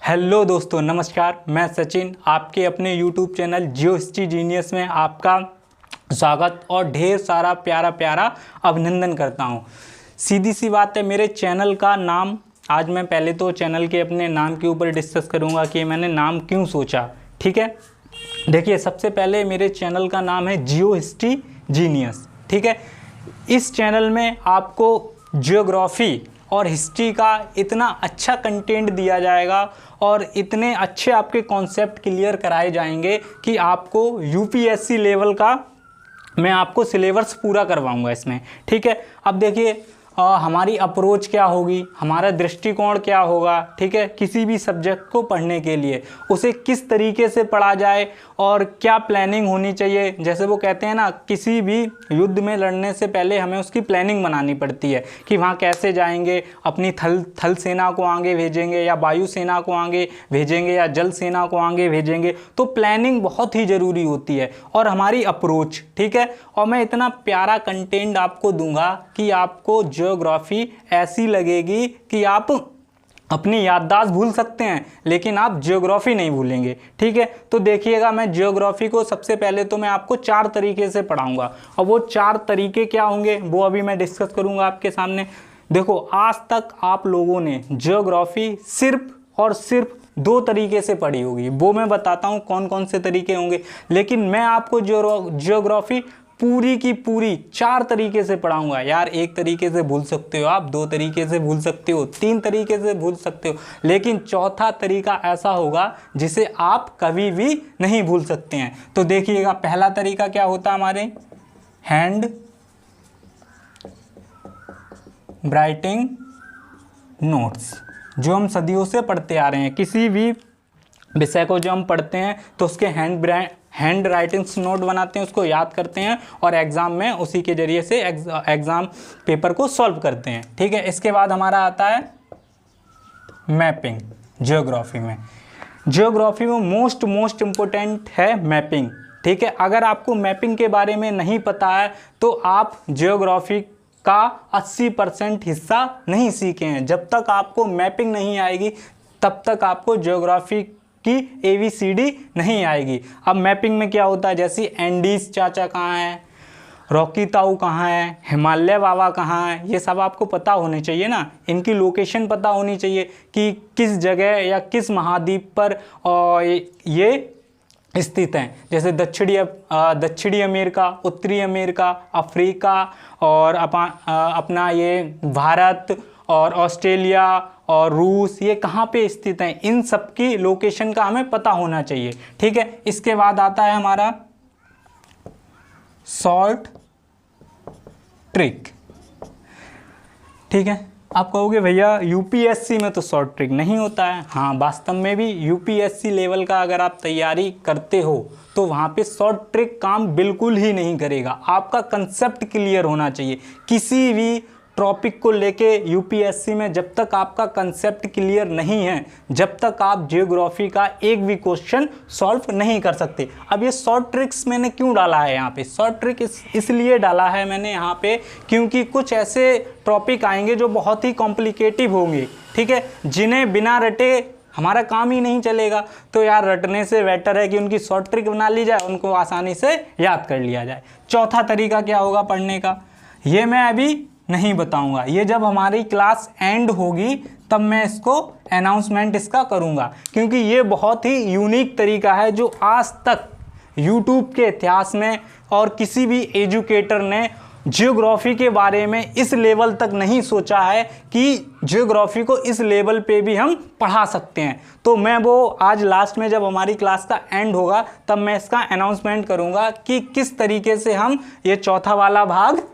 Hello दोस्तों, नमस्कार। मैं सचिन आपके अपने यूट्यूब चैनल जियो हिस्ट्री जीनियस में आपका स्वागत और ढेर सारा प्यारा प्यारा अभिनंदन करता हूं। सीधी सी बात है, मेरे चैनल का नाम आज मैं पहले तो चैनल के अपने नाम के ऊपर डिस्कस करूंगा कि मैंने नाम क्यों सोचा। ठीक है, देखिए सबसे पहले मेरे चैनल का नाम है जियो हिस्ट्री जीनियस। ठीक है, इस चैनल में आपको जियोग्राफी और हिस्ट्री का इतना अच्छा कंटेंट दिया जाएगा और इतने अच्छे आपके कॉन्सेप्ट क्लियर कराए जाएंगे कि आपको यूपीएससी लेवल का मैं आपको सिलेबस पूरा करवाऊंगा इसमें। ठीक है, अब देखिए हमारी अप्रोच क्या होगी, हमारा दृष्टिकोण क्या होगा। ठीक है, किसी भी सब्जेक्ट को पढ़ने के लिए उसे किस तरीके से पढ़ा जाए और क्या प्लानिंग होनी चाहिए। जैसे वो कहते हैं ना, किसी भी युद्ध में लड़ने से पहले हमें उसकी प्लानिंग बनानी पड़ती है कि वहाँ कैसे जाएंगे, अपनी थल सेना को आगे भेजेंगे या वायु सेना को आगे भेजेंगे या जल सेना को आगे भेजेंगे। तो प्लानिंग बहुत ही ज़रूरी होती है और हमारी अप्रोच। ठीक है, और मैं इतना प्यारा कंटेंट आपको दूंगा कि आपको जियोग्राफी ऐसी लगेगी कि आप अपनी याददाश्त भूल सकते हैं लेकिन आप जियोग्राफी नहीं भूलेंगे। ठीक है, तो देखिएगा मैं जियोग्राफी को सबसे पहले तो मैं आपको 4 तरीके से पढ़ाऊंगा और वो 4 तरीके क्या होंगे वो अभी मैं डिस्कस करूंगा आपके सामने। देखो, आज तक आप लोगों ने जियोग्राफी सिर्फ और सिर्फ 2 तरीके से पढ़ी होगी, वो मैं बताता हूँ कौन कौन से तरीके होंगे। लेकिन मैं आपको जियोग्राफी पूरी की पूरी 4 तरीके से पढ़ाऊंगा। यार, एक तरीके से भूल सकते हो आप, 2 तरीके से भूल सकते हो, 3 तरीके से भूल सकते हो, लेकिन चौथा तरीका ऐसा होगा जिसे आप कभी भी नहीं भूल सकते हैं। तो देखिएगा, पहला तरीका क्या होता है हमारे हैंड राइटिंग नोट्स, जो हम सदियों से पढ़ते आ रहे हैं। किसी भी विषय को जो हम पढ़ते हैं तो उसके हैंड राइटिंग्स नोट बनाते हैं, उसको याद करते हैं और एग्ज़ाम में उसी के ज़रिए से एग्ज़ाम पेपर को सॉल्व करते हैं। ठीक है, इसके बाद हमारा आता है मैपिंग। जियोग्राफी में मोस्ट इम्पोर्टेंट है मैपिंग। ठीक है, अगर आपको मैपिंग के बारे में नहीं पता है तो आप जियोग्राफी का 80% हिस्सा नहीं सीखे हैं। जब तक आपको मैपिंग नहीं आएगी तब तक आपको जियोग्राफी की ABCD नहीं आएगी। अब मैपिंग में क्या होता है, जैसे एंडीज चाचा कहाँ है, रॉकी ताऊ कहाँ है, हिमालय बाबा कहाँ है, ये सब आपको पता होने चाहिए ना। इनकी लोकेशन पता होनी चाहिए कि किस जगह या किस महाद्वीप पर ये स्थित हैं। जैसे दक्षिणी अमेरिका, उत्तरी अमेरिका, अफ्रीका और अपना ये भारत और ऑस्ट्रेलिया और रूस, ये कहाँ पे स्थित हैं, इन सब की लोकेशन का हमें पता होना चाहिए। ठीक है, इसके बाद आता है हमारा शॉर्ट ट्रिक। ठीक है, आप कहोगे भैया यूपीएससी में तो शॉर्ट ट्रिक नहीं होता है। हाँ, वास्तव में भी यूपीएससी लेवल का अगर आप तैयारी करते हो तो वहाँ पे शॉर्ट ट्रिक काम बिल्कुल ही नहीं करेगा। आपका कंसेप्ट क्लियर होना चाहिए। किसी भी टॉपिक को लेके यूपीएससी में जब तक आपका कंसेप्ट क्लियर नहीं है, जब तक आप जियोग्राफी का एक भी क्वेश्चन सॉल्व नहीं कर सकते। अब ये शॉर्ट ट्रिक्स मैंने क्यों डाला है यहाँ पे, शॉर्ट ट्रिक इसलिए डाला है मैंने यहाँ पे क्योंकि कुछ ऐसे टॉपिक आएंगे जो बहुत ही कॉम्प्लिकेटिव होंगे। ठीक है, जिन्हें बिना रटे हमारा काम ही नहीं चलेगा। तो यार, रटने से बेटर है कि उनकी शॉर्ट ट्रिक बना ली जाए, उनको आसानी से याद कर लिया जाए। चौथा तरीका क्या होगा पढ़ने का, ये मैं अभी नहीं बताऊंगा, ये जब हमारी क्लास एंड होगी तब मैं इसको अनाउंसमेंट इसका करूंगा, क्योंकि ये बहुत ही यूनिक तरीका है जो आज तक यूट्यूब के इतिहास में और किसी भी एजुकेटर ने जियोग्राफी के बारे में इस लेवल तक नहीं सोचा है कि जियोग्राफी को इस लेवल पे भी हम पढ़ा सकते हैं। तो मैं वो आज लास्ट में जब हमारी क्लास का एंड होगा तब मैं इसका अनाउंसमेंट करूंगा कि किस तरीके से हम ये चौथा वाला भाग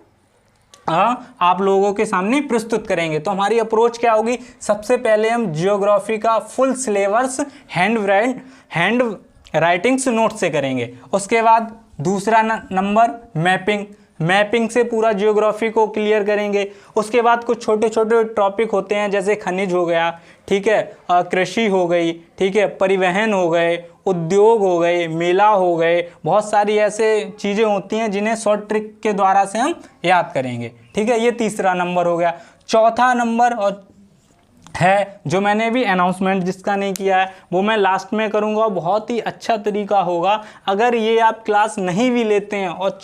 आप लोगों के सामने प्रस्तुत करेंगे। तो हमारी अप्रोच क्या होगी, सबसे पहले हम जियोग्राफी का full syllabus hand writings note से करेंगे। उसके बाद दूसरा नंबर मैपिंग से पूरा जियोग्राफी को क्लियर करेंगे। उसके बाद कुछ छोटे छोटे टॉपिक होते हैं, जैसे खनिज हो गया, ठीक है, कृषि हो गई, ठीक है, परिवहन हो गए, उद्योग हो गए, मेला हो गए, बहुत सारी ऐसे चीज़ें होती हैं जिन्हें शॉर्ट ट्रिक के द्वारा से हम याद करेंगे। ठीक है, ये तीसरा नंबर हो गया। चौथा नंबर और है, जो मैंने भी अनाउंसमेंट जिसका नहीं किया है वो मैं लास्ट में करूँगा। बहुत ही अच्छा तरीका होगा। अगर ये आप क्लास नहीं भी लेते हैं और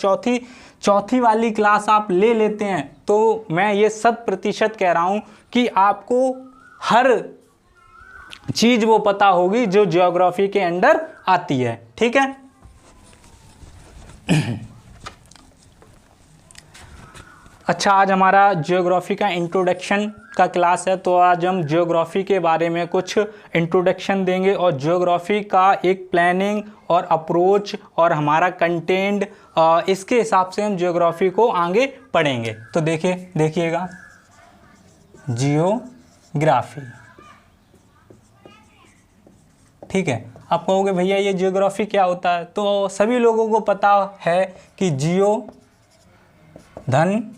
चौथी वाली क्लास आप ले लेते हैं तो मैं ये 100% कह रहा हूँ कि आपको हर चीज़ वो पता होगी जो ज्योग्राफी के अंडर आती है। ठीक है। अच्छा, आज हमारा ज्योग्राफी का इंट्रोडक्शन का क्लास है, तो आज हम ज्योग्राफी के बारे में कुछ इंट्रोडक्शन देंगे और ज्योग्राफी का एक प्लानिंग और अप्रोच और हमारा कंटेंट, इसके हिसाब से हम ज्योग्राफी को आगे पढ़ेंगे। तो देखिएगा जियोग्राफी। ठीक है। आप कहोगे भैया ये ज्योग्राफी क्या होता है, तो सभी लोगों को पता है कि जियो धन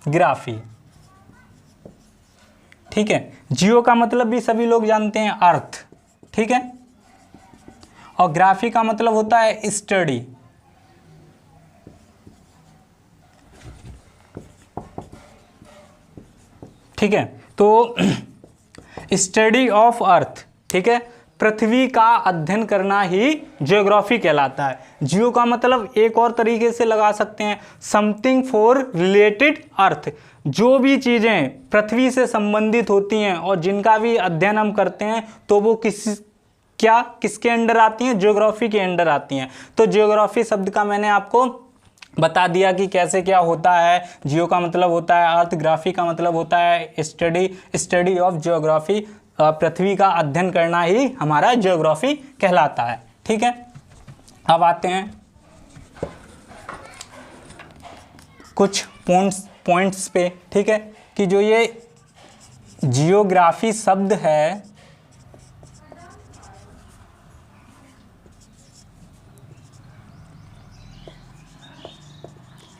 ग्राफी। ठीक है। जियो का मतलब भी सभी लोग जानते हैं अर्थ। ठीक है। और ग्राफी का मतलब होता है स्टडी। ठीक है। तो स्टडी ऑफ अर्थ, ठीक है, पृथ्वी का अध्ययन करना ही ज्योग्राफी कहलाता है। जियो का मतलब एक और तरीके से लगा सकते हैं, समथिंग फॉर रिलेटेड अर्थ। जो भी चीज़ें पृथ्वी से संबंधित होती हैं और जिनका भी अध्ययन हम करते हैं तो वो किसके अंडर आती हैं? ज्योग्राफी के अंडर आती हैं। तो ज्योग्राफी शब्द का मैंने आपको बता दिया कि कैसे क्या होता है। जियो का मतलब होता है अर्थ, ग्राफी का मतलब होता है स्टडी ऑफ ज्योग्राफी। पृथ्वी का अध्ययन करना ही हमारा ज्योग्राफी कहलाता है। ठीक है। अब आते हैं कुछ पॉइंट्स पे। ठीक है, कि जो ये जियोग्राफी शब्द है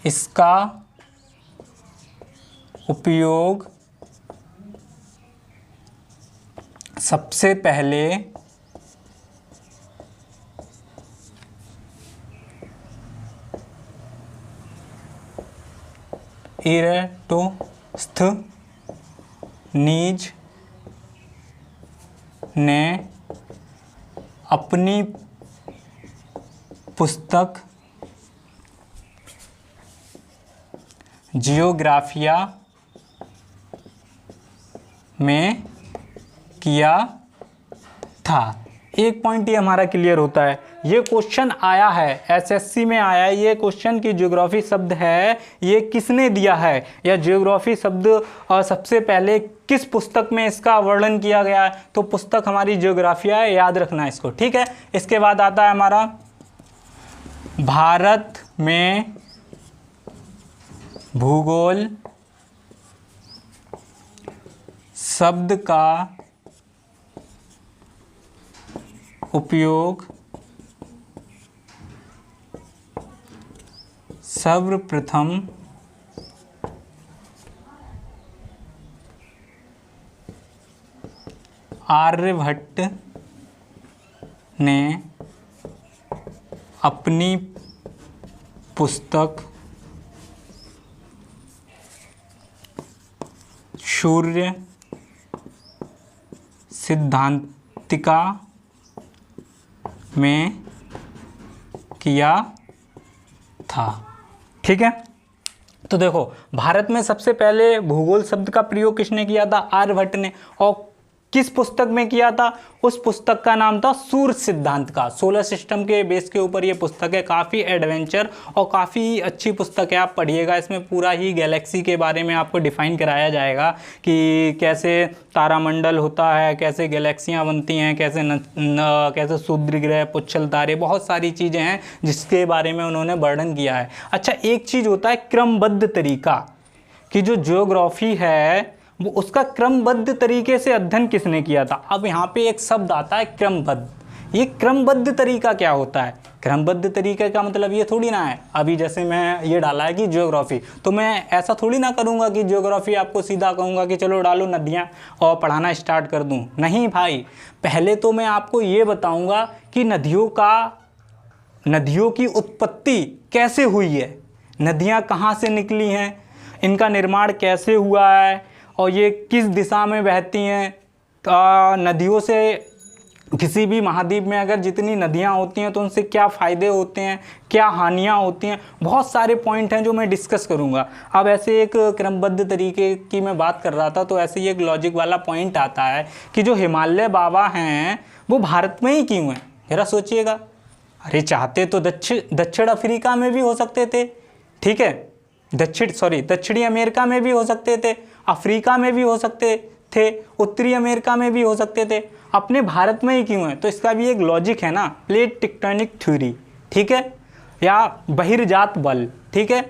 इसका उपयोग सबसे पहले इरेटोस्थनीज ने अपनी पुस्तक जियोग्राफिया में किया था। एक पॉइंट ये हमारा क्लियर होता है, ये क्वेश्चन आया है एसएससी में आया है ये क्वेश्चन कि ज्योग्राफी शब्द है ये किसने दिया है, या ज्योग्राफी शब्द सबसे पहले किस पुस्तक में इसका वर्णन किया गया है। तो पुस्तक हमारी ज्योग्राफिया है, याद रखना इसको। ठीक है। इसके बाद आता है हमारा भारत में भूगोल शब्द का उपयोग सर्वप्रथम आर्यभट्ट ने अपनी पुस्तक सूर्य सिद्धांतिका में किया था। ठीक है। तो देखो, भारत में सबसे पहले भूगोल शब्द का प्रयोग किसने किया था? आर्यभट्ट ने। और किस पुस्तक में किया था? उस पुस्तक का नाम था सूर्य सिद्धांत का। सोलर सिस्टम के बेस के ऊपर ये पुस्तक है। काफ़ी एडवेंचर और काफ़ी अच्छी पुस्तक है, आप पढ़िएगा। इसमें पूरा ही गैलेक्सी के बारे में आपको डिफाइन कराया जाएगा कि कैसे तारामंडल होता है, कैसे गैलेक्सियाँ बनती हैं, कैसे सूर्य ग्रह, पुच्छल तारे, बहुत सारी चीज़ें हैं जिसके बारे में उन्होंने वर्णन किया है। अच्छा, एक चीज़ होता है क्रमबद्ध तरीका, कि जो ज्योग्राफी है वो उसका क्रमबद्ध तरीके से अध्ययन किसने किया था। अब यहाँ पे एक शब्द आता है क्रमबद्ध। ये क्रमबद्ध तरीका क्या होता है? क्रमबद्ध तरीके का मतलब ये थोड़ी ना है, अभी जैसे मैं ये डाला है कि ज्योग्राफी, तो मैं ऐसा थोड़ी ना करूँगा कि ज्योग्राफी आपको सीधा कहूँगा कि चलो डालो नदियाँ और पढ़ाना स्टार्ट कर दूँ। नहीं भाई, पहले तो मैं आपको ये बताऊँगा कि नदियों की उत्पत्ति कैसे हुई है, नदियाँ कहाँ से निकली हैं, इनका निर्माण कैसे हुआ है और ये किस दिशा में बहती हैं। नदियों से किसी भी महाद्वीप में अगर जितनी नदियां होती हैं तो उनसे क्या फ़ायदे होते हैं, क्या हानियां होती हैं, बहुत सारे पॉइंट हैं जो मैं डिस्कस करूंगा। अब ऐसे एक क्रमबद्ध तरीके की मैं बात कर रहा था तो ऐसे ही एक लॉजिक वाला पॉइंट आता है कि जो हिमालय बाबा हैं वो भारत में ही क्यों हैं। जरा सोचिएगा, अरे चाहते तो दक्षिण अफ्रीका में भी हो सकते थे, ठीक है, दक्षिणी अमेरिका में भी हो सकते थे, अफ्रीका में भी हो सकते थे, उत्तरी अमेरिका में भी हो सकते थे, अपने भारत में ही क्यों है। तो इसका भी एक लॉजिक है ना, प्लेट टेक्टोनिक थ्योरी, ठीक है, या बहिर्जात बल, ठीक है,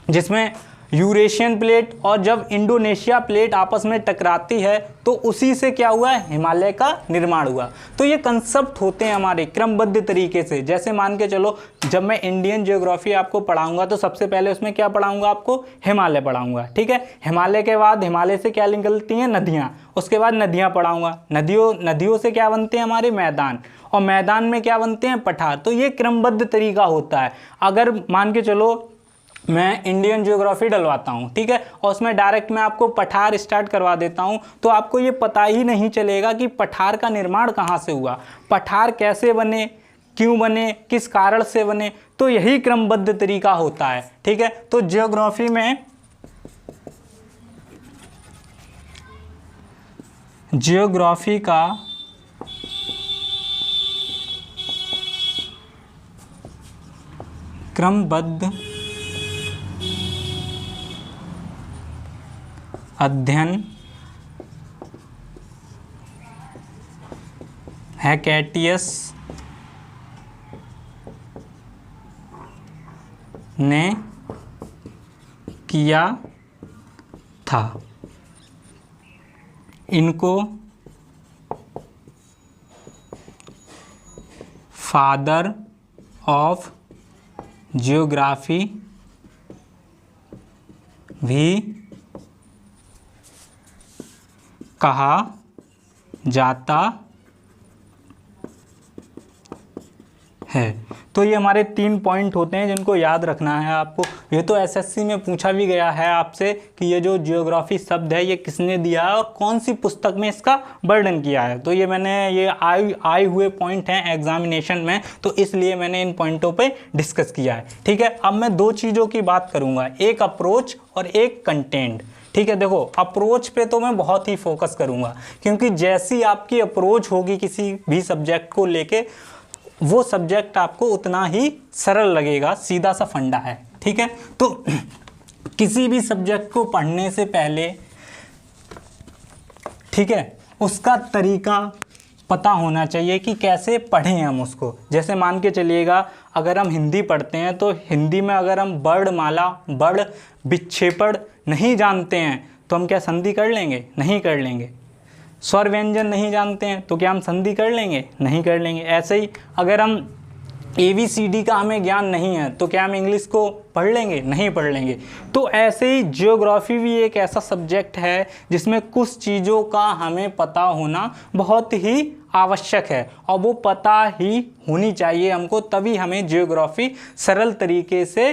जिसमें यूरेशियन प्लेट और जब इंडोनेशिया प्लेट आपस में टकराती है तो उसी से क्या हुआ है, हिमालय का निर्माण हुआ। तो ये कंसेप्ट होते हैं हमारे क्रमबद्ध तरीके से। जैसे मान के चलो, जब मैं इंडियन ज्योग्राफी आपको पढ़ाऊंगा तो सबसे पहले उसमें क्या पढ़ाऊंगा, आपको हिमालय पढ़ाऊंगा, ठीक है। हिमालय के बाद हिमालय से क्या निकलती हैं, नदियाँ, उसके बाद नदियाँ पढ़ाऊंगा, नदियों से क्या बनते हैं हमारे मैदान, और मैदान में क्या बनते हैं, पठार। तो ये क्रमबद्ध तरीका होता है। अगर मान के चलो मैं इंडियन ज्योग्राफी डलवाता हूँ, ठीक है, और उसमें डायरेक्ट मैं आपको पठार स्टार्ट करवा देता हूँ तो आपको ये पता ही नहीं चलेगा कि पठार का निर्माण कहाँ से हुआ, पठार कैसे बने, क्यों बने, किस कारण से बने। तो यही क्रमबद्ध तरीका होता है, ठीक है। तो ज्योग्राफी में ज्योग्राफी का क्रमबद्ध अध्ययन हैकेटियस ने किया था। इनको फादर ऑफ ज्योग्राफी भी कहा जाता है। तो ये हमारे 3 पॉइंट होते हैं जिनको याद रखना है आपको। ये तो एसएससी में पूछा भी गया है आपसे कि ये जो जियोग्राफी शब्द है ये किसने दिया है और कौन सी पुस्तक में इसका वर्णन किया है। तो ये मैंने ये आए हुए पॉइंट हैं एग्जामिनेशन में, तो इसलिए मैंने इन पॉइंटों पे डिस्कस किया है, ठीक है। अब मैं 2 चीज़ों की बात करूँगा, एक अप्रोच और एक कंटेंट, ठीक है। देखो, अप्रोच पे तो मैं बहुत ही फोकस करूँगा क्योंकि जैसी आपकी अप्रोच होगी किसी भी सब्जेक्ट को लेके, वो सब्जेक्ट आपको उतना ही सरल लगेगा, सीधा सा फंडा है, ठीक है। तो किसी भी सब्जेक्ट को पढ़ने से पहले, ठीक है, उसका तरीका पता होना चाहिए कि कैसे पढ़ें हम उसको। जैसे मान के चलिएगा, अगर हम हिंदी पढ़ते हैं तो हिंदी में अगर हम वर्णमाला, वर्ण विक्षेपण नहीं जानते हैं तो हम क्या संधि कर लेंगे, नहीं कर लेंगे। स्वर व्यंजन नहीं जानते हैं तो क्या हम संधि कर लेंगे, नहीं कर लेंगे। ऐसे ही अगर हम ABCD का हमें ज्ञान नहीं है तो क्या हम इंग्लिश को पढ़ लेंगे, नहीं पढ़ लेंगे। तो ऐसे ही ज्योग्राफी भी एक ऐसा सब्जेक्ट है जिसमें कुछ चीज़ों का हमें पता होना बहुत ही आवश्यक है और वो पता ही होनी चाहिए हमको, तभी हमें ज्योग्राफी सरल तरीके से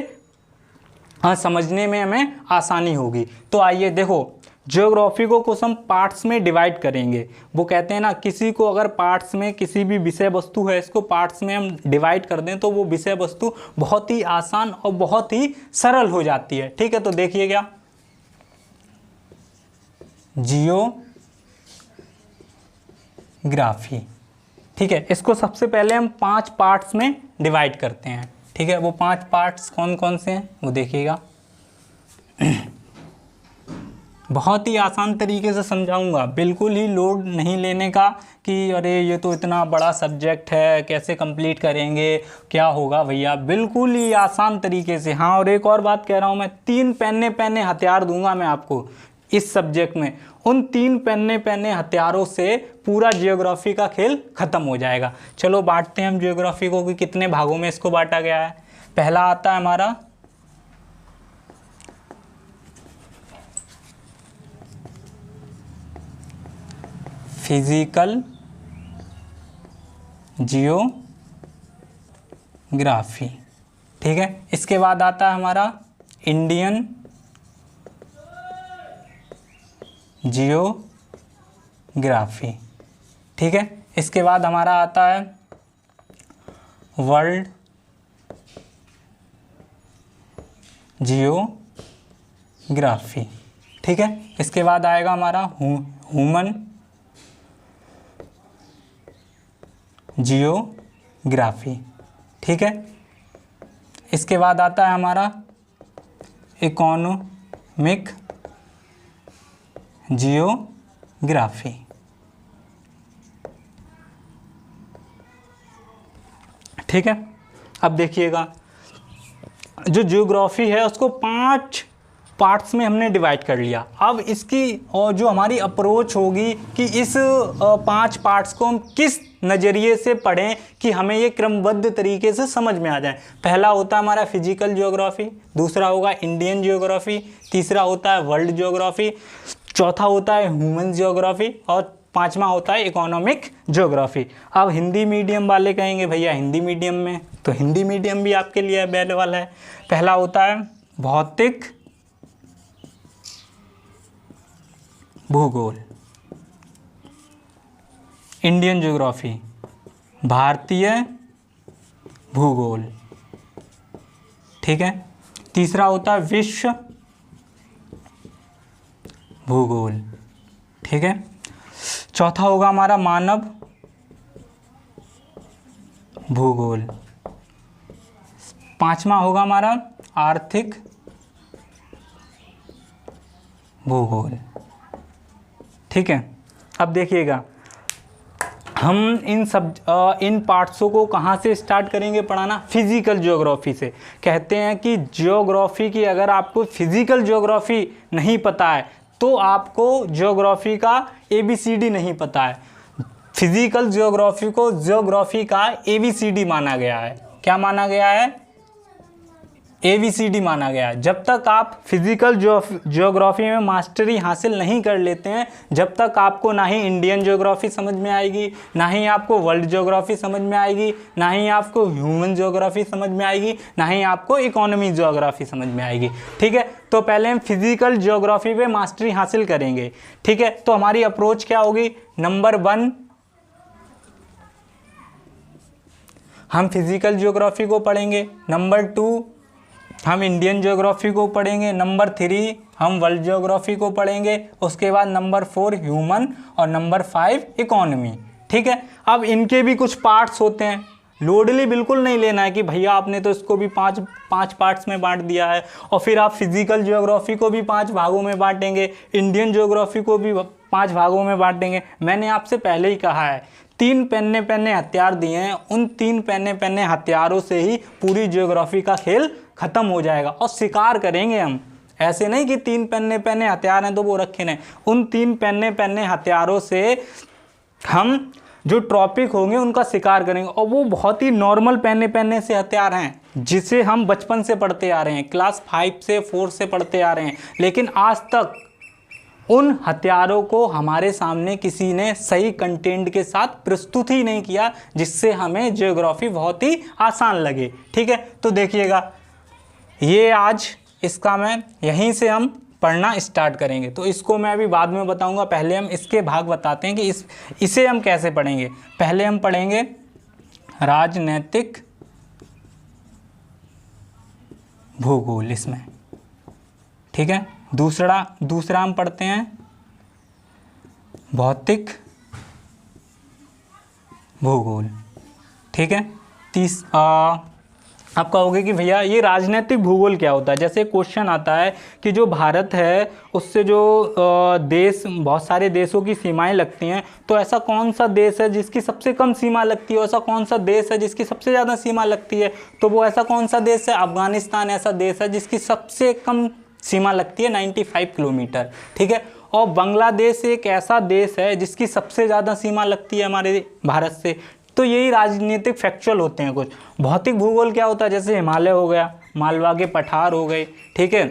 समझने में हमें आसानी होगी। तो आइए देखो, ज्योग्राफी को कुछ हम पार्ट्स में डिवाइड करेंगे। वो कहते हैं ना, किसी को अगर पार्ट्स में किसी भी विषय वस्तु है इसको पार्ट्स में हम डिवाइड कर दें तो वो विषय वस्तु बहुत ही आसान और बहुत ही सरल हो जाती है, ठीक है। तो देखिएगा, जियोग्राफी, ठीक है, इसको सबसे पहले हम 5 पार्ट्स में डिवाइड करते हैं, ठीक है। वो 5 पार्ट्स कौन कौन से हैं वो देखिएगा। बहुत ही आसान तरीके से समझाऊंगा, बिल्कुल ही लोड नहीं लेने का कि अरे ये तो इतना बड़ा सब्जेक्ट है कैसे कंप्लीट करेंगे, क्या होगा भैया, बिल्कुल ही आसान तरीके से। हाँ, और एक और बात कह रहा हूँ मैं, 3 पेन्ने हथियार दूंगा मैं आपको इस सब्जेक्ट में। उन 3 पेन्ने हथियारों से पूरा जियोग्राफी का खेल ख़त्म हो जाएगा। चलो बांटते हैं हम जियोग्राफी को कि कितने भागों में इसको बांटा गया है। पहला आता है हमारा फिजिकल जियोग्राफी, ठीक है। इसके बाद आता है हमारा इंडियन जियोग्राफी। ठीक है, इसके बाद हमारा आता है वर्ल्ड जियोग्राफी। ठीक है, इसके बाद आएगा हमारा ह्यूमन जियोग्राफी। ठीक है, इसके बाद आता है हमारा इकोनॉमिक जियोग्राफी। ठीक है, अब देखिएगा जो जियोग्राफी है उसको 5 पार्ट्स में हमने डिवाइड कर लिया। अब इसकी और जो हमारी अप्रोच होगी कि इस 5 पार्ट्स को हम किस नज़रिए से पढ़ें कि हमें ये क्रमबद्ध तरीके से समझ में आ जाए। पहला होता है हमारा फिजिकल जियोग्राफी, दूसरा होगा इंडियन जियोग्राफी, तीसरा होता है वर्ल्ड जियोग्राफी, चौथा होता है ह्यूमन जियोग्राफी और पांचवा होता है इकोनॉमिक जियोग्राफी। अब हिंदी मीडियम वाले कहेंगे भैया हिंदी मीडियम में, तो हिंदी मीडियम भी आपके लिए अवेलेबल है। पहला होता है भौतिक भूगोल, इंडियन ज्योग्राफी, भारतीय भूगोल। ठीक है, तीसरा होता है विश्व भूगोल। ठीक है, चौथा होगा हमारा मानव भूगोल, पांचवा होगा हमारा आर्थिक भूगोल। ठीक है, अब देखिएगा हम इन पार्ट्सों को कहाँ से स्टार्ट करेंगे पढ़ाना? फिजिकल ज्योग्राफी से। कहते हैं कि ज्योग्राफी की अगर आपको फिजिकल ज्योग्राफी नहीं पता है तो आपको ज्योग्राफी का ABCD नहीं पता है। फिजिकल ज्योग्राफी को ज्योग्राफी का ABCD माना गया है। क्या माना गया है? ABCD माना गया है। जब तक आप फिजिकल ज्योग्राफी में मास्टरी हासिल नहीं कर लेते हैं, जब तक आपको ना ही इंडियन ज्योग्राफी समझ में आएगी, ना ही आपको वर्ल्ड ज्योग्राफी समझ में आएगी, ना ही आपको ह्यूमन ज्योग्राफी समझ में आएगी, ना ही आपको इकोनॉमी ज्योग्राफी समझ में आएगी। ठीक है, तो पहले हम फिजिकल ज्योग्राफी पे मास्टरी हासिल करेंगे। ठीक है, तो हमारी अप्रोच क्या होगी? नंबर 1 हम फिजिकल ज्योग्राफी को पढ़ेंगे, नंबर 2 हम इंडियन ज्योग्राफी को पढ़ेंगे, नंबर 3 हम वर्ल्ड ज्योग्राफी को पढ़ेंगे, उसके बाद नंबर 4 ह्यूमन और नंबर 5 इकोनॉमी। ठीक है, अब इनके भी कुछ पार्ट्स होते हैं। लोडली बिल्कुल नहीं लेना है कि भैया आपने तो इसको भी पाँच पार्ट्स में बांट दिया है और फिर आप फिजिकल ज्योग्राफी को भी 5 भागों में बांटेंगे, इंडियन ज्योग्राफी को भी 5 भागों में बांटेंगे। मैंने आपसे पहले ही कहा है 3 पेन्ने हथियार दिए हैं, उन 3 पेन्ने हथियारों से ही पूरी ज्योग्राफी का खेल ख़त्म हो जाएगा और शिकार करेंगे हम। ऐसे नहीं कि 3 पेन्ने हथियार हैं तो वो रखे नहीं, उन 3 पेन्ने हथियारों से हम जो टॉपिक होंगे उनका शिकार करेंगे। और वो बहुत ही नॉर्मल पेन्ने से हथियार हैं जिसे हम बचपन से पढ़ते आ रहे हैं, क्लास 5 से 4 से पढ़ते आ रहे हैं, लेकिन आज तक उन हथियारों को हमारे सामने किसी ने सही कंटेंट के साथ प्रस्तुत ही नहीं किया जिससे हमें ज्योग्राफी बहुत ही आसान लगे। ठीक है, तो देखिएगा ये आज इसका मैं यहीं से हम पढ़ना स्टार्ट करेंगे, तो इसको मैं अभी बाद में बताऊंगा। पहले हम इसके भाग बताते हैं कि इसे हम कैसे पढ़ेंगे। पहले हम पढ़ेंगे राजनैतिक भूगोल इसमें। ठीक है, दूसरा हम पढ़ते हैं भौतिक भूगोल। ठीक है, आप कहोगे कि भैया ये राजनीतिक भूगोल क्या होता है? जैसे क्वेश्चन आता है कि जो भारत है उससे जो देश, बहुत सारे देशों की सीमाएं लगती हैं, तो ऐसा कौन सा देश है जिसकी सबसे कम सीमा लगती है, ऐसा कौन सा देश है जिसकी सबसे ज़्यादा सीमा लगती है? तो वो ऐसा कौन सा देश है? अफगानिस्तान ऐसा देश है जिसकी सबसे कम सीमा लगती है 95 किलोमीटर। ठीक है, और बांग्लादेश एक ऐसा देश है जिसकी सबसे ज़्यादा सीमा लगती है हमारे भारत से। तो यही राजनीतिक फैक्चुअल होते हैं कुछ। भौतिक भूगोल क्या होता है? जैसे हिमालय हो गया, मालवा के पठार हो गए, ठीक है,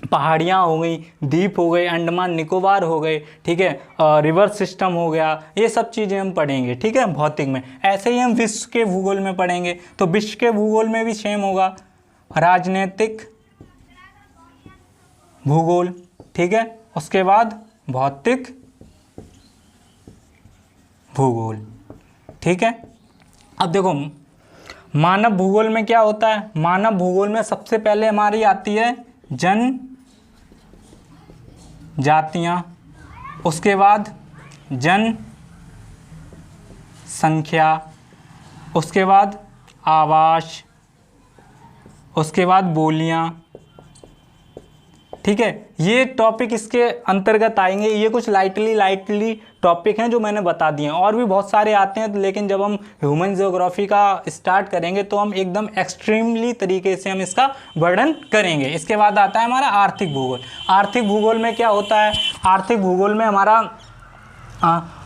पहाड़ियाँ हो गई, द्वीप हो गए, अंडमान निकोबार हो गए, ठीक है, रिवर सिस्टम हो गया, ये सब चीज़ें हम पढ़ेंगे। ठीक है, भौतिक में। ऐसे ही हम विश्व के भूगोल में पढ़ेंगे, तो विश्व के भूगोल में भी सेम होगा, राजनीतिक भूगोल। ठीक है, उसके बाद भौतिक भूगोल। ठीक है, अब देखो मानव भूगोल में क्या होता है। मानव भूगोल में सबसे पहले हमारी आती है जन जातियाँ, उसके बाद जन संख्या, उसके बाद आवास, उसके बाद बोलियाँ। ठीक है, ये टॉपिक इसके अंतर्गत आएंगे। ये कुछ लाइटली टॉपिक हैं जो मैंने बता दिए हैं, और भी बहुत सारे आते हैं, लेकिन जब हम ह्यूमन ज्योग्राफी का स्टार्ट करेंगे तो हम एकदम एक्सट्रीमली तरीके से हम इसका वर्णन करेंगे। इसके बाद आता है हमारा आर्थिक भूगोल। आर्थिक भूगोल में क्या होता है। आर्थिक भूगोल में हमारा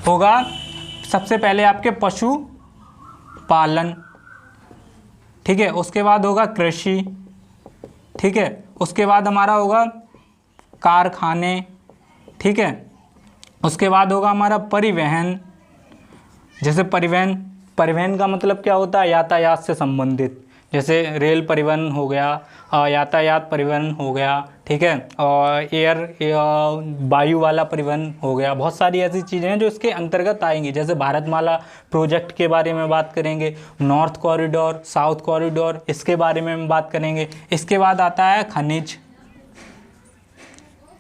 होगा सबसे पहले आपके पशु पालन। ठीक है, उसके बाद होगा कृषि। ठीक है, उसके बाद हमारा होगा कारखाने। ठीक है, उसके बाद होगा हमारा परिवहन। जैसे परिवहन का मतलब क्या होता है, यातायात से संबंधित, जैसे रेल परिवहन हो गया, यातायात परिवहन हो गया। ठीक है, और वायु वाला परिवहन हो गया। बहुत सारी ऐसी चीज़ें हैं जो इसके अंतर्गत आएंगी। जैसे भारतमाला प्रोजेक्ट के बारे में बात करेंगे, नॉर्थ कॉरिडोर, साउथ कॉरिडोर, इसके बारे में हम बात करेंगे। इसके बाद आता है खनिज।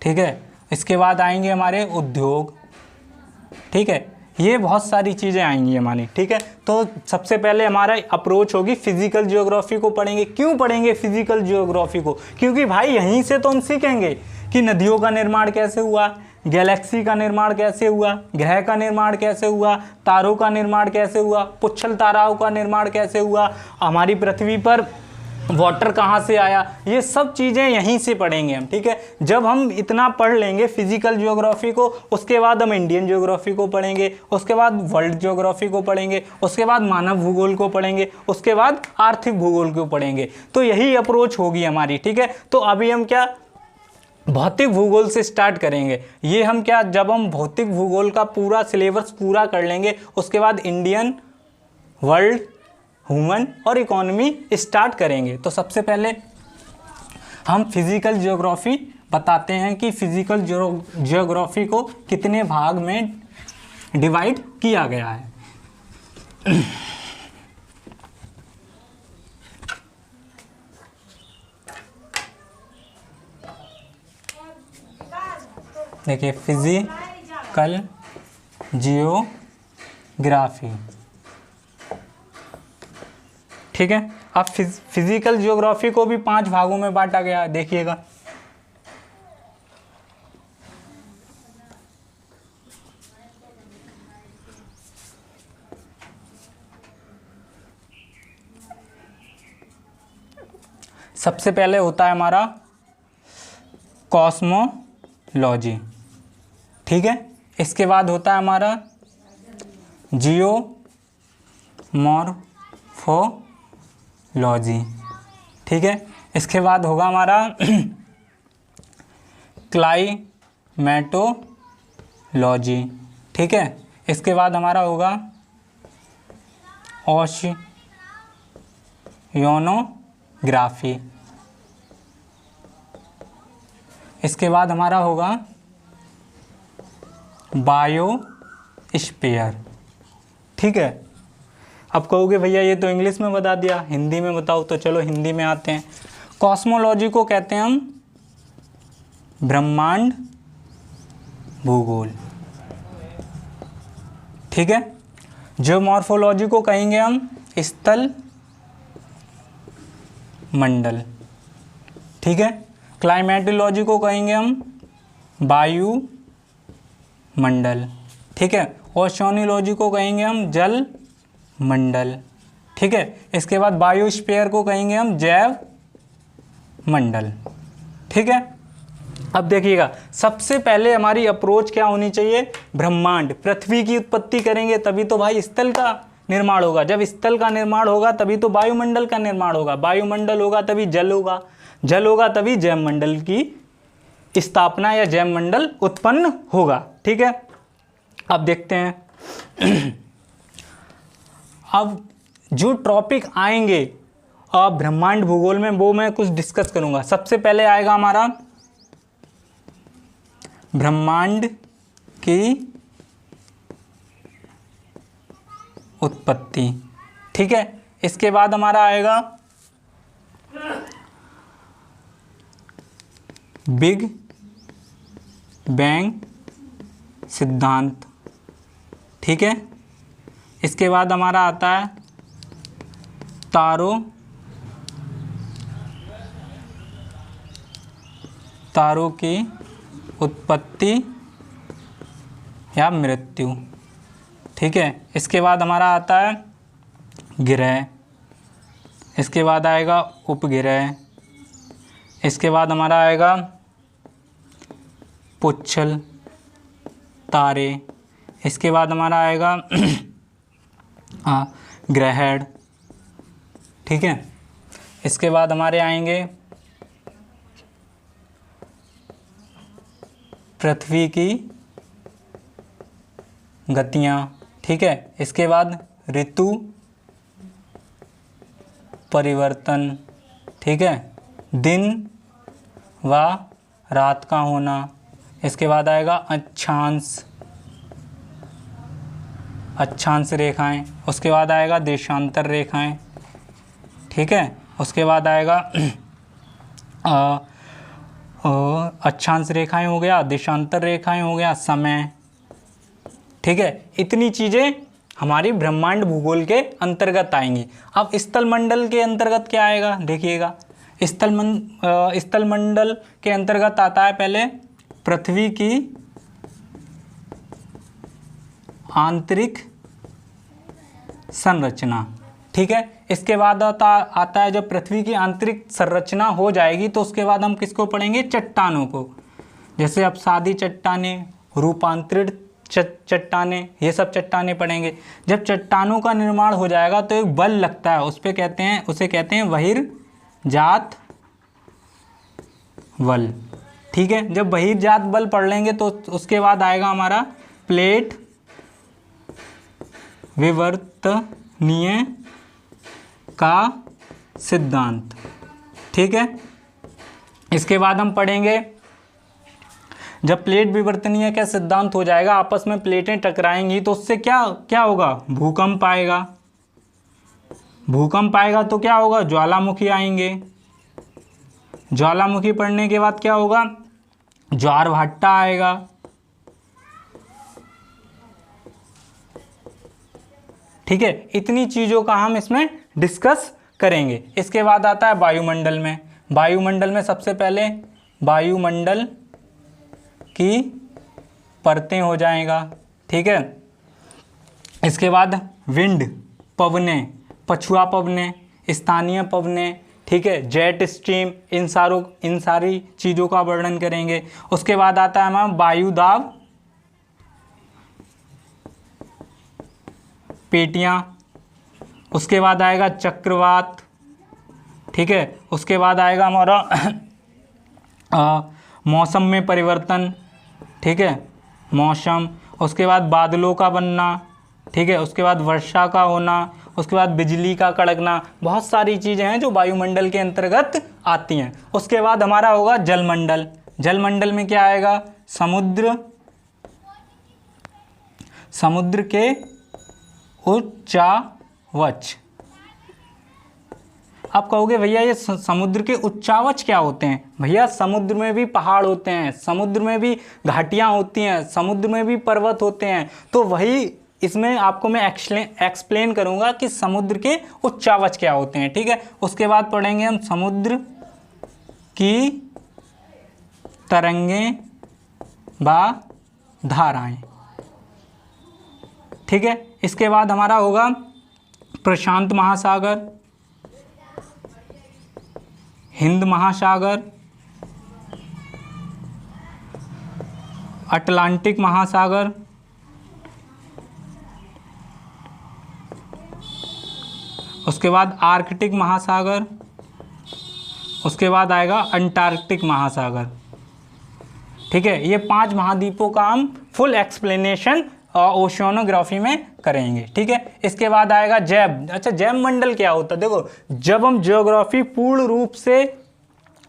ठीक है, इसके बाद आएंगे हमारे उद्योग। ठीक है, ये बहुत सारी चीज़ें आएंगी हमारी। ठीक है, तो सबसे पहले हमारा अप्रोच होगी फिजिकल जियोग्राफी को पढ़ेंगे। क्यों पढ़ेंगे फिजिकल जियोग्राफी को, क्योंकि भाई यहीं से तो हम सीखेंगे कि नदियों का निर्माण कैसे हुआ, गैलेक्सी का निर्माण कैसे हुआ, ग्रह का निर्माण कैसे हुआ, तारों का निर्माण कैसे हुआ, पुच्छल ताराओं का निर्माण कैसे हुआ, हमारी पृथ्वी पर वाटर कहाँ से आया। ये सब चीज़ें यहीं से पढ़ेंगे हम। ठीक है, जब हम इतना पढ़ लेंगे फिजिकल ज्योग्राफी को, उसके बाद हम इंडियन ज्योग्राफी को पढ़ेंगे, उसके बाद वर्ल्ड ज्योग्राफी को पढ़ेंगे, उसके बाद मानव भूगोल को पढ़ेंगे, उसके बाद आर्थिक भूगोल को पढ़ेंगे। तो यही अप्रोच होगी हमारी। ठीक है, तो अभी हम क्या भौतिक भूगोल से स्टार्ट करेंगे। ये हम क्या, जब हम भौतिक भूगोल का पूरा सिलेबस पूरा कर लेंगे, उसके बाद इंडियन, वर्ल्ड, ह्यूमन और इकोनॉमी स्टार्ट करेंगे। तो सबसे पहले हम फिजिकल ज्योग्राफी बताते हैं कि फिजिकल ज्योग्राफी को कितने भाग में डिवाइड किया गया है। देखिए, फिजिकल जियोग्राफी। ठीक है, अब फिजिकल ज्योग्राफी को भी 5 भागों में बांटा गया है। देखिएगा, सबसे पहले होता है हमारा कॉस्मोलॉजी। ठीक है, इसके बाद होता है हमारा जियोमॉर्फोलॉजी। ठीक है, इसके बाद होगा हमारा क्लाइमेटोलॉजी। ठीक है, इसके बाद हमारा होगा ओशियोनोग्राफी। इसके बाद हमारा होगा बायोस्फीयर। ठीक है, अब कहोगे भैया ये तो इंग्लिश में बता दिया, हिंदी में बताओ। तो चलो हिंदी में आते हैं। कॉस्मोलॉजी को कहते हैं हम ब्रह्मांड भूगोल। ठीक है, जियोमॉर्फोलॉजी को कहेंगे हम स्थल मंडल। ठीक है, क्लाइमेटोलॉजी को कहेंगे हम वायु मंडल। ठीक है, ओशियोनोलॉजी को कहेंगे हम जल मंडल। ठीक है, इसके बाद बायोस्फीयर को कहेंगे हम जैव मंडल। ठीक है, अब देखिएगा, सबसे पहले हमारी अप्रोच क्या होनी चाहिए, ब्रह्मांड। पृथ्वी की उत्पत्ति करेंगे तभी तो भाई स्थल का निर्माण होगा। जब स्थल का निर्माण होगा तभी तो वायुमंडल का निर्माण होगा। वायुमंडल होगा तभी जल होगा, जल होगा तभी जैव मंडल की स्थापना या जैव मंडल उत्पन्न होगा। ठीक है, अब देखते हैं अब जो टॉपिक आएंगे ब्रह्मांड भूगोल में, वो मैं कुछ डिस्कस करूंगा। सबसे पहले आएगा हमारा ब्रह्मांड की उत्पत्ति। ठीक है, इसके बाद हमारा आएगा बिग बैंग सिद्धांत। ठीक है, इसके बाद हमारा आता है तारों की उत्पत्ति या मृत्यु। ठीक है, इसके बाद हमारा आता है ग्रह, इसके बाद आएगा उपग्रह, इसके बाद हमारा आएगा पुच्छल तारे, इसके बाद हमारा आएगा ग्रहण। ठीक है, इसके बाद हमारे आएंगे पृथ्वी की गतियाँ। ठीक है, इसके बाद ऋतु परिवर्तन। ठीक है, दिन व रात का होना। इसके बाद आएगा अक्षांश रेखाएं। उसके बाद आएगा देशांतर रेखाएं। ठीक है, उसके बाद आएगा अक्षांश रेखाएं हो गया, देशांतर रेखाएं हो गया, समय। ठीक है, इतनी चीज़ें हमारी ब्रह्मांड भूगोल के अंतर्गत आएंगी। अब स्थल मंडल के अंतर्गत क्या आएगा देखिएगा। स्थल मंडल के अंतर्गत आता है पहले पृथ्वी की आंतरिक संरचना। ठीक है, इसके बाद आता है जब पृथ्वी की आंतरिक संरचना हो जाएगी तो उसके बाद हम किसको पढ़ेंगे, चट्टानों को। जैसे अपसादी चट्टानें, रूपांतरित चट्टानें, ये सब चट्टानें पढ़ेंगे। जब चट्टानों का निर्माण हो जाएगा तो एक बल लगता है, उसे कहते हैं बहिर्जात बल। ठीक है, जब बहिर्जात बल पढ़ लेंगे तो उसके बाद आएगा हमारा प्लेट विवर्तनीय का सिद्धांत। ठीक है, इसके बाद हम पढ़ेंगे जब प्लेट विवर्तनीय का सिद्धांत हो जाएगा, आपस में प्लेटें टकराएंगी तो उससे क्या होगा, भूकंप आएगा। भूकंप आएगा तो क्या होगा, ज्वालामुखी आएंगे। ज्वालामुखी पढ़ने के बाद क्या होगा, ज्वार भाटा आएगा। ठीक है, इतनी चीज़ों का हम इसमें डिस्कस करेंगे। इसके बाद आता है वायुमंडल में। वायुमंडल में सबसे पहले वायुमंडल की परतें हो जाएगा। ठीक है, इसके बाद विंड पवनें, पछुआ पवनें, स्थानीय पवनें, ठीक है, जेट स्ट्रीम, इन सारी चीज़ों का वर्णन करेंगे। उसके बाद आता है हमारा वायुदाब पेटियाँ। उसके बाद आएगा चक्रवात। ठीक है, उसके बाद आएगा हमारा मौसम में परिवर्तन। ठीक है, मौसम। उसके बाद बादलों का बनना। ठीक है, उसके बाद वर्षा का होना। उसके बाद बिजली का कड़कना। बहुत सारी चीज़ें हैं जो वायुमंडल के अंतर्गत आती हैं। उसके बाद हमारा होगा जलमंडल। जलमंडल में क्या आएगा, समुद्र के उच्चावच। आप कहोगे भैया ये समुद्र के उच्चावच क्या होते हैं। भैया समुद्र में भी पहाड़ होते हैं, समुद्र में भी घाटियाँ होती हैं, समुद्र में भी पर्वत होते हैं। तो वही इसमें आपको मैं एक्सप्लेन करूँगा कि समुद्र के उच्चावच क्या होते हैं। ठीक है, उसके बाद पढ़ेंगे हम समुद्र की तरंगें व धाराएं। ठीक है, इसके बाद हमारा होगा प्रशांत महासागर, हिंद महासागर, अटलांटिक महासागर, उसके बाद आर्कटिक महासागर, उसके बाद आएगा अंटार्कटिक महासागर। ठीक है, ये 5 महाद्वीपों का हम फुल एक्सप्लेनेशन ओशियोनोग्राफी में करेंगे। ठीक है, इसके बाद आएगा जैव। अच्छा, जैव मंडल क्या होता है, देखो जब हम ज्योग्राफी पूर्ण रूप से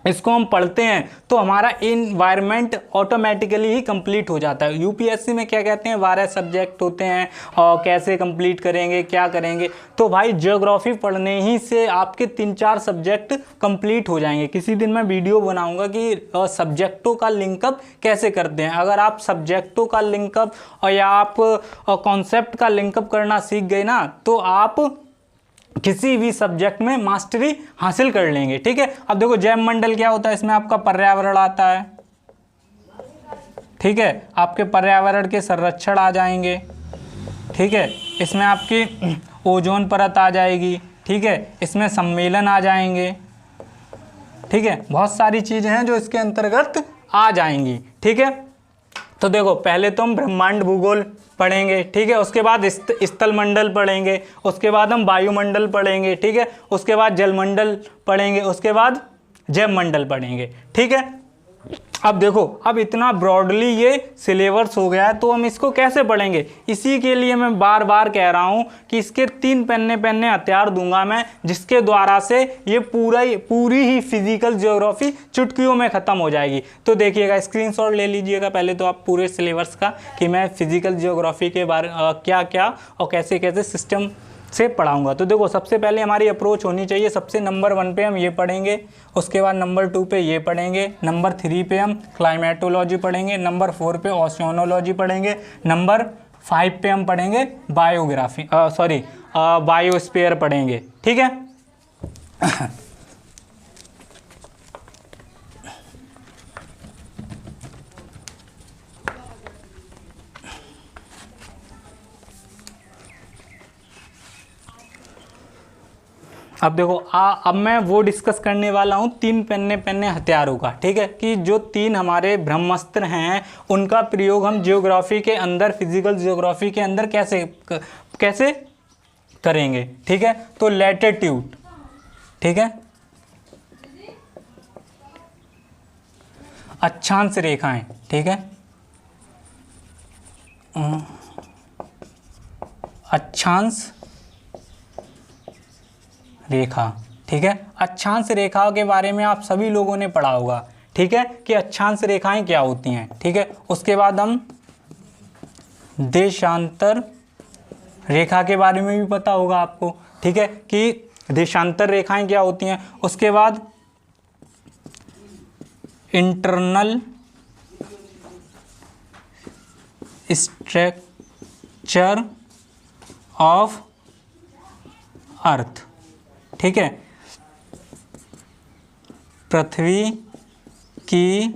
इसको हम पढ़ते हैं तो हमारा इन्वायरमेंट ऑटोमेटिकली ही कंप्लीट हो जाता है। यूपीएससी में क्या कहते हैं 12 सब्जेक्ट होते हैं और कैसे कंप्लीट करेंगे क्या करेंगे, तो भाई ज्योग्राफी पढ़ने ही से आपके 3-4 सब्जेक्ट कंप्लीट हो जाएंगे। किसी दिन मैं वीडियो बनाऊंगा कि सब्जेक्टों का लिंकअप कैसे करते हैं। अगर आप सब्जेक्टों का लिंकअप और या आप कॉन्सेप्ट का लिंकअप करना सीख गए ना तो आप किसी भी सब्जेक्ट में मास्टरी हासिल कर लेंगे। ठीक है, अब देखो जैव मंडल क्या होता है, इसमें आपका पर्यावरण आता है। ठीक है, आपके पर्यावरण के संरक्षण आ जाएंगे। ठीक है, इसमें आपकी ओजोन परत आ जाएगी। ठीक है, इसमें सम्मेलन आ जाएंगे। ठीक है, बहुत सारी चीजें हैं जो इसके अंतर्गत आ जाएंगी। ठीक है, तो देखो पहले तो हम ब्रह्मांड भूगोल पढ़ेंगे। ठीक है, उसके बाद स्थल मंडल पढ़ेंगे, उसके बाद हम वायुमंडल पढ़ेंगे। ठीक है, उसके बाद जलमंडल पढ़ेंगे, उसके बाद जैव मंडल पढ़ेंगे। ठीक है, अब देखो अब इतना ब्रॉडली ये सिलेबस हो गया है तो हम इसको कैसे पढ़ेंगे। इसी के लिए मैं बार बार कह रहा हूँ कि इसके 3 पन्ने हथियार दूंगा मैं, जिसके द्वारा से ये पूरी ही फिजिकल ज्योग्राफी चुटकियों में ख़त्म हो जाएगी। तो देखिएगा, स्क्रीनशॉट ले लीजिएगा पहले तो आप पूरे सिलेबस का कि मैं फिजिकल ज्योग्राफी के बारे क्या क्या और कैसे कैसे सिस्टम से पढ़ाऊंगा। तो देखो सबसे पहले हमारी अप्रोच होनी चाहिए, सबसे नंबर 1 पे हम ये पढ़ेंगे, उसके बाद नंबर 2 पे ये पढ़ेंगे, नंबर 3 पे हम क्लाइमेटोलॉजी पढ़ेंगे, नंबर 4 पे ओशियानोलॉजी पढ़ेंगे, नंबर 5 पे हम पढ़ेंगे बायोस्फीयर पढ़ेंगे। ठीक है अब देखो अब मैं वो डिस्कस करने वाला हूँ 3 पन्ने हथियारों का। ठीक है, कि जो 3 हमारे ब्रह्मास्त्र हैं उनका प्रयोग हम ज्योग्राफी के अंदर, फिजिकल ज्योग्राफी के अंदर कैसे करेंगे। ठीक है, तो लैटिट्यूड, ठीक है, अक्षांश रेखाएं, ठीक है, अक्षांश रेखा। ठीक है, अक्षांश रेखा के बारे में आप सभी लोगों ने पढ़ा होगा। ठीक है, कि अक्षांश रेखाएं क्या होती हैं। ठीक है, उसके बाद हम देशांतर रेखा के बारे में भी पता होगा आपको। ठीक है, कि देशांतर रेखाएं क्या होती हैं। उसके बाद इंटरनल स्ट्रक्चर ऑफ अर्थ। ठीक है, पृथ्वी की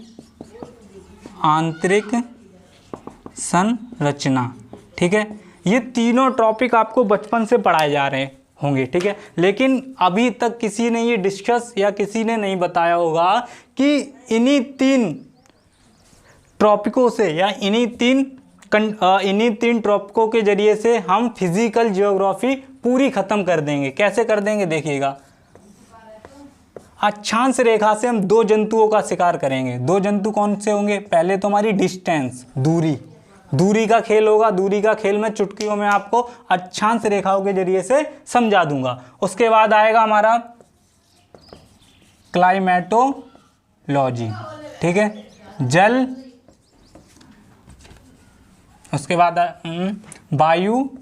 आंतरिक संरचना। ठीक है, ये तीनों टॉपिक आपको बचपन से पढ़ाए जा रहे होंगे। ठीक है, लेकिन अभी तक किसी ने ये डिस्कस या किसी ने नहीं बताया होगा कि इन्हीं 3 टॉपिकों से या इन्हीं तीन टॉपिकों के जरिए से हम फिजिकल ज्योग्राफी पूरी खत्म कर देंगे। कैसे कर देंगे देखिएगा, अक्षांश रेखा से हम 2 जंतुओं का शिकार करेंगे। 2 जंतु कौन से होंगे, पहले तो हमारी डिस्टेंस, दूरी का खेल होगा। दूरी का खेल मैं चुटकियों में आपको अक्षांश रेखाओं के जरिए से समझा दूंगा। उसके बाद आएगा हमारा क्लाइमेटोलॉजी। ठीक है, जल, उसके बाद वायुमंडल।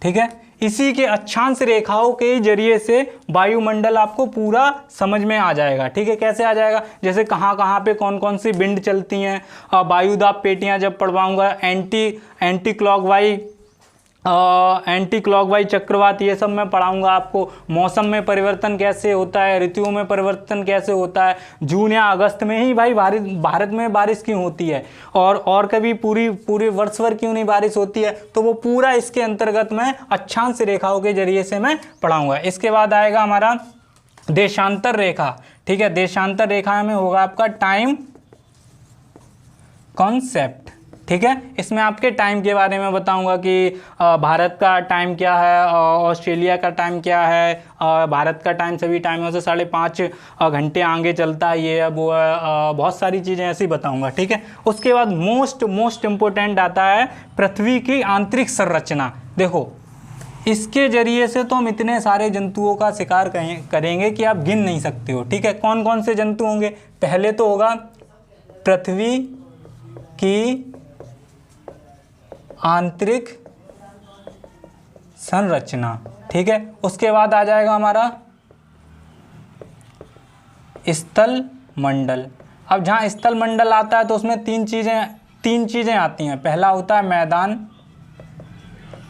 ठीक है, इसी के अक्षांश रेखाओं के जरिए से वायुमंडल आपको पूरा समझ में आ जाएगा। ठीक है, कैसे आ जाएगा, जैसे कहाँ कहाँ पे कौन कौन सी विंड चलती हैं, वायुदाब पेटियाँ जब पढ़वाऊँगा, एंटी क्लॉकवाइज चक्रवात, ये सब मैं पढ़ाऊंगा आपको। मौसम में परिवर्तन कैसे होता है, ऋतुओं में परिवर्तन कैसे होता है, जून या अगस्त में ही भाई भारत में बारिश क्यों होती है और कभी पूरे वर्ष भर क्यों नहीं बारिश होती है, तो वो पूरा इसके अंतर्गत मैं अक्षांश रेखाओं के जरिए से मैं पढ़ाऊंगा। इसके बाद आएगा हमारा देशांतर रेखा। ठीक है, देशांतर रेखा में होगा आपका टाइम कॉन्सेप्ट। ठीक है, इसमें आपके टाइम के बारे में बताऊंगा कि भारत का टाइम क्या है, ऑस्ट्रेलिया का टाइम क्या है। भारत का टाइम सभी टाइमों से 5.5 घंटे आगे चलता है, ये वो बहुत सारी चीज़ें ऐसी बताऊंगा। ठीक है, उसके बाद मोस्ट इम्पोर्टेंट आता है पृथ्वी की आंतरिक संरचना। देखो इसके जरिए से तो हम इतने सारे जंतुओं का शिकार करेंगे कि आप गिन नहीं सकते हो। ठीक है, कौन कौन से जंतु होंगे? पहले तो होगा पृथ्वी की आंतरिक संरचना। ठीक है, उसके बाद आ जाएगा हमारा स्थल मंडल। अब जहाँ स्थल मंडल आता है तो उसमें तीन चीज़ें आती हैं। पहला होता है मैदान,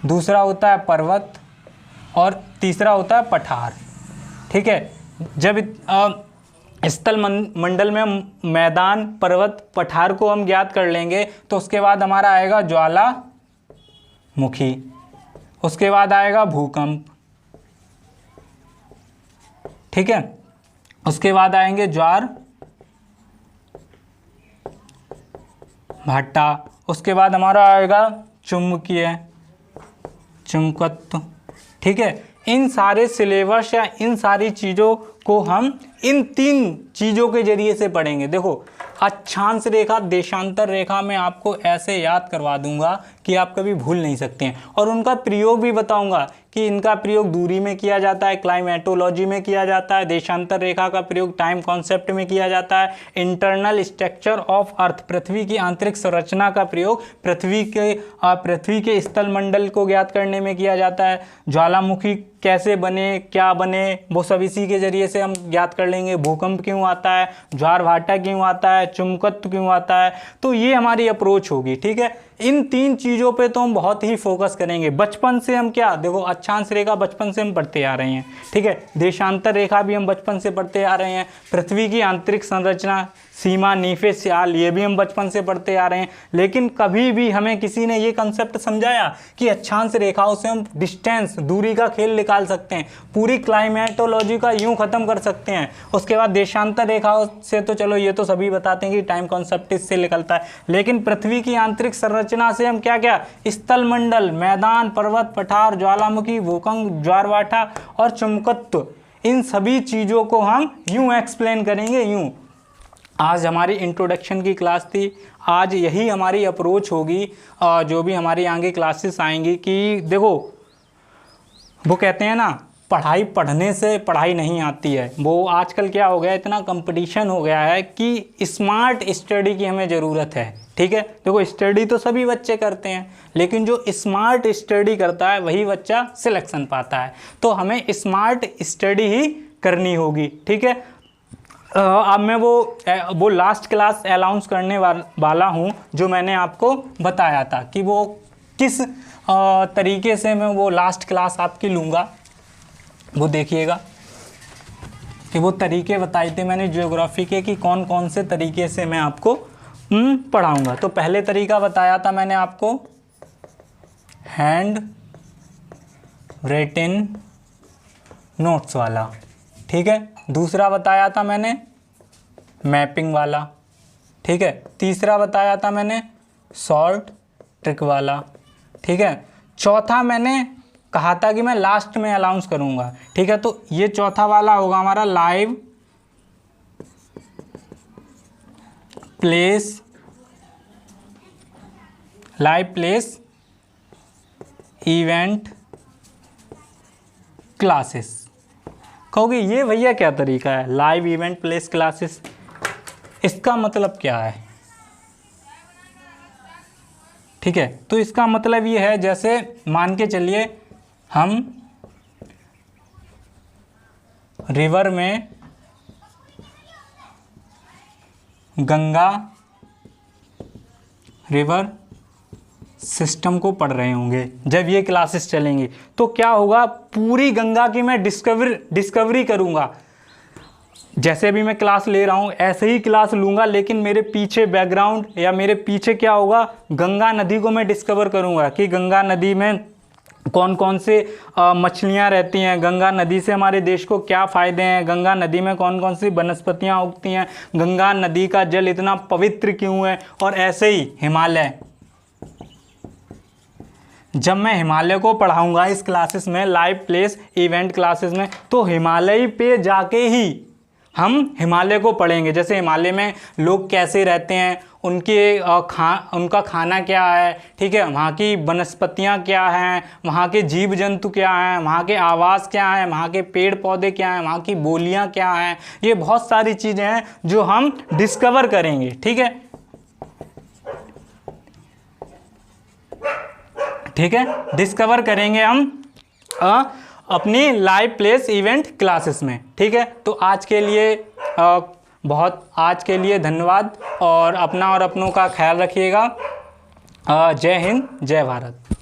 दूसरा होता है पर्वत और तीसरा होता है पठार। ठीक है, जब स्थल मंडल में हम मैदान, पर्वत, पठार को हम ज्ञात कर लेंगे तो उसके बाद हमारा आएगा ज्वालामुखी, उसके बाद आएगा भूकंप। ठीक है, उसके बाद आएंगे ज्वार भाटा, उसके बाद हमारा आएगा चुंबकत्व। ठीक है, इन सारे सिलेबस या इन सारी चीज़ों को हम इन 3 चीज़ों के जरिए से पढ़ेंगे। देखो, अक्षांश रेखा, देशांतर रेखा में आपको ऐसे याद करवा दूंगा कि आप कभी भूल नहीं सकते हैं, और उनका प्रयोग भी बताऊंगा कि इनका प्रयोग दूरी में किया जाता है, क्लाइमेटोलॉजी में किया जाता है, देशांतर रेखा का प्रयोग टाइम कॉन्सेप्ट में किया जाता है, इंटरनल स्ट्रक्चर ऑफ अर्थ, पृथ्वी की आंतरिक संरचना का प्रयोग पृथ्वी के स्थल मंडल को ज्ञात करने में किया जाता है, ज्वालामुखी कैसे बने, क्या बने, वो सब इसी के जरिए से हम ज्ञात कर लेंगे। भूकंप क्यों आता है, ज्वार भाटा क्यों आता है, चुंबकत्व क्यों आता है, तो ये हमारी अप्रोच होगी। ठीक है, इन 3 चीज़ों पे तो हम बहुत ही फोकस करेंगे। बचपन से हम क्या, देखो, अक्षांश रेखा बचपन से हम पढ़ते आ रहे हैं। ठीक है, देशांतर रेखा भी हम बचपन से पढ़ते आ रहे हैं, पृथ्वी की आंतरिक संरचना, सीमा, नीफे, स्याल, ये भी हम बचपन से पढ़ते आ रहे हैं। लेकिन कभी भी हमें किसी ने ये कंसेप्ट समझाया कि अक्षांश रेखाओं से हम डिस्टेंस, दूरी का खेल निकाल सकते हैं, पूरी क्लाइमेटोलॉजी का यूं ख़त्म कर सकते हैं। उसके बाद देशांतर रेखाओं से तो चलो ये तो सभी बताते हैं कि टाइम कॉन्सेप्ट इससे निकलता है, लेकिन पृथ्वी की आंतरिक संरचना से हम क्या क्या, स्थल मंडल, मैदान, पर्वत, पठार, ज्वालामुखी, भूकंप, ज्वारभाटा और चुंबकत्व, इन सभी चीज़ों को हम यूं एक्सप्लेन करेंगे। यूं आज हमारी इंट्रोडक्शन की क्लास थी, आज यही हमारी अप्रोच होगी जो भी हमारी आगे क्लासेस आएंगी। कि देखो, वो कहते हैं ना, पढ़ाई पढ़ने से पढ़ाई नहीं आती है। वो आजकल क्या हो गया, इतना कंपटीशन हो गया है कि स्मार्ट स्टडी की हमें ज़रूरत है। ठीक है, देखो, स्टडी तो सभी बच्चे करते हैं, लेकिन जो स्मार्ट स्टडी करता है वही बच्चा सिलेक्शन पाता है। तो हमें स्मार्ट स्टडी ही करनी होगी। ठीक है, अब मैं वो लास्ट क्लास अनाउंस करने वाला हूँ जो मैंने आपको बताया था कि वो किस तरीके से मैं वो लास्ट क्लास आपकी लूँगा। वो देखिएगा कि वो तरीके बताए थे मैंने ज्योग्राफी के कि कौन कौन से तरीके से मैं आपको पढ़ाऊँगा। तो पहले तरीका बताया था मैंने आपको हैंड रिटन नोट्स वाला। ठीक है, दूसरा बताया था मैंने मैपिंग वाला। ठीक है, तीसरा बताया था मैंने शॉर्ट ट्रिक वाला। ठीक है, चौथा मैंने कहा था कि मैं लास्ट में अनाउंस करूंगा। ठीक है, तो ये चौथा वाला होगा हमारा लाइव प्लेस इवेंट क्लासेस। कहोगे ये भैया क्या तरीका है, लाइव इवेंट प्लेस क्लासेस, इसका मतलब क्या है? ठीक है, तो इसका मतलब ये है, जैसे मान के चलिए हम रिवर में गंगा रिवर सिस्टम को पढ़ रहे होंगे। जब ये क्लासेस चलेंगी तो क्या होगा, पूरी गंगा की मैं डिस्कवरी करूंगा। जैसे भी मैं क्लास ले रहा हूँ ऐसे ही क्लास लूँगा, लेकिन मेरे पीछे बैकग्राउंड या मेरे पीछे क्या होगा, गंगा नदी को मैं डिस्कवर करूँगा कि गंगा नदी में कौन कौन से मछलियाँ रहती हैं, गंगा नदी से हमारे देश को क्या फ़ायदे हैं, गंगा नदी में कौन कौन सी वनस्पतियाँ उगती हैं, गंगा नदी का जल इतना पवित्र क्यों है। और ऐसे ही हिमालय, जब मैं हिमालय को पढ़ाऊँगा इस क्लासेस में, लाइव प्लेस इवेंट क्लासेस में, तो हिमालय पे जाके ही हम हिमालय को पढ़ेंगे। जैसे हिमालय में लोग कैसे रहते हैं, उनका खाना क्या है, ठीक है, वहाँ की वनस्पतियाँ क्या हैं, वहाँ के जीव जंतु क्या हैं, वहाँ के आवास क्या हैं, वहाँ के पेड़ पौधे क्या हैं, वहाँ की बोलियाँ क्या हैं। ये बहुत सारी चीज़ें हैं जो हम डिस्कवर करेंगे, ठीक है, ठीक है, डिस्कवर करेंगे हम अपनी लाइव प्लेस इवेंट क्लासेस में, ठीक है। तो आज के लिए धन्यवाद और अपना और अपनों का ख्याल रखिएगा। जय हिंद, जय भारत।